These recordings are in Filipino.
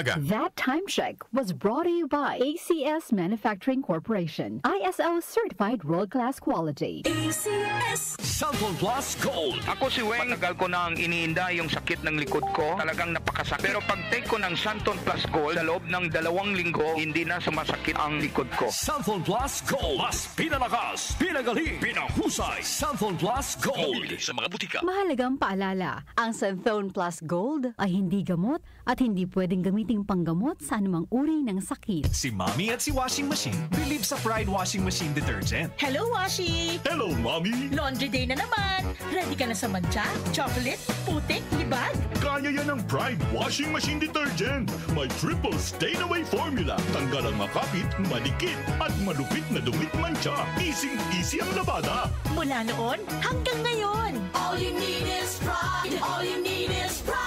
That time check was brought to you by ACS Manufacturing Corporation. ISO certified world-class quality. ACS Santon Plus Gold. Ako si Weng, matagal ko na ang iniinda yung sakit ng likod ko. Talagang napakasakit. Pero pag take ko ng Santon Plus Gold, sa loob ng 2 linggo, hindi na sumasakit ang likod ko. Santon Plus Gold. Mas pinalakas, pinagaling, pinahusay. Santon Plus Gold. Mabibili sa mga butika. Mahalagang paalala, ang Santon Plus Gold ay hindi gamot at hindi pwedeng gamiting panggamot sa anumang uri ng sakit. Si Mommy at si Washing Machine believe sa Pride Washing Machine Detergent. Hello, Washi! Hello, Mommy. Laundry day na naman! Ready ka na sa mancha, chocolate, putik, libag? Kaya yan ang Pride Washing Machine Detergent. May triple stain-away formula. Tanggal ang makapit, madikit, at malupit na dumit mancha. Easy ang labada. Mula noon hanggang ngayon. All you need is pride. All you need is pride.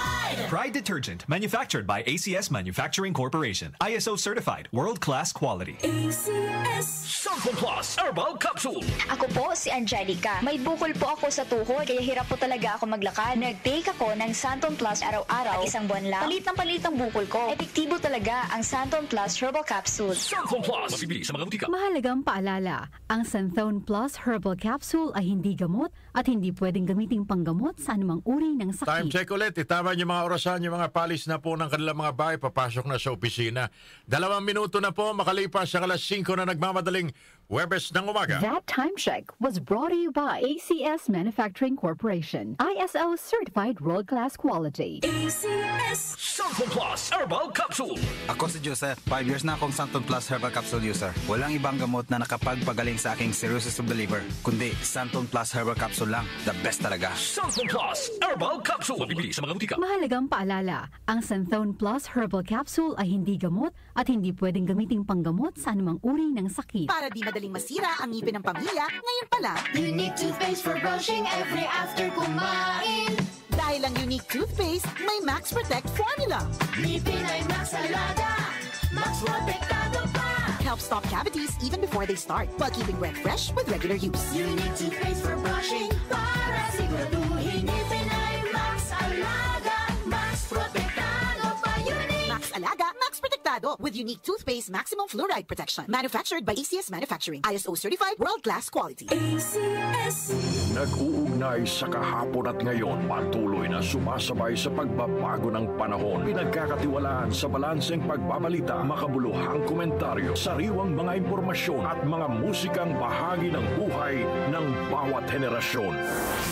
Pride Detergent, manufactured by ACS Manufacturing Corporation. ISO certified, world-class quality. ACS Santon Plus Herbal Capsule. Ako po si Angelica. May bukol po ako sa tuhod, kaya hirap po talaga ako maglakad. Nag-take ako ng Santon Plus araw-araw at 1 buwan lang. Palit ang bukol ko. Epektibo talaga ang Santon Plus Herbal Capsule. Santon Plus. Mabibili sa mga butika. Mahalagang paalala, ang Santon Plus Herbal Capsule ay hindi gamot at hindi pwedeng gamiting panggamot sa anumang uri ng sakit. Time check ulit. Itama niyo mga orasan, yung mga palis na po ng kanilang mga bahay, papasok na sa opisina. 2 minuto na po makalipas sa alas 5 na nagmamadaling Huwebes ng umaga. That time check was brought to you by ACS Manufacturing Corporation. ISO certified world-class quality. ACS Santon Plus Herbal Capsule. Ako si Joseph. 5 years na akong Santon Plus Herbal Capsule user. Walang ibang gamot na nakapagpagaling sa aking cirrhosis of the liver, kundi Santon Plus Herbal Capsule lang. The best talaga. Santon Plus Herbal Capsule. Mabibili sa mga butika. Mahalagang paalala, ang Santon Plus Herbal Capsule ay hindi gamot at hindi pwedeng gamiting panggamot sa anumang uri ng sakit. Para di madaling masira ang ngipin ng pamilya, ngayon pa lang. Unique toothpaste for brushing every after kumain. Dahil ang unique toothpaste, may Max Protect formula. Ngipin ay Max Alaga. Max Protektado pa. Helps stop cavities even before they start, while keeping breath fresh with regular use. Unique toothpaste for brushing para siguraduhin ngipin ay Max Alaga. Max Protektado pa. Unique Max Alaga, Max Protectado with unique toothpaste maximum fluoride protection. Manufactured by ACS Manufacturing. ISO certified world-class quality. ACS Nag-uugnay sa kahapon at ngayon, patuloy na sumasabay sa pagbabago ng panahon. Pinagkakatiwalaan sa balanseng pagbabalita, makabuluhang komentaryo, sariwang mga impormasyon at mga musikang bahagi ng buhay ng bawat henerasyon.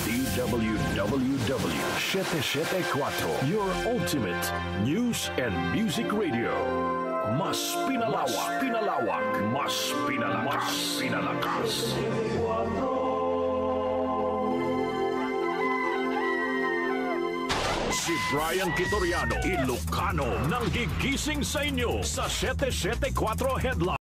DWWW 774, your ultimate news and music radio. Mas pinalawak, mas pinalakas. Si Brian Kitoriano, Ilocano, nang gigising sa inyo sa 774 Headline.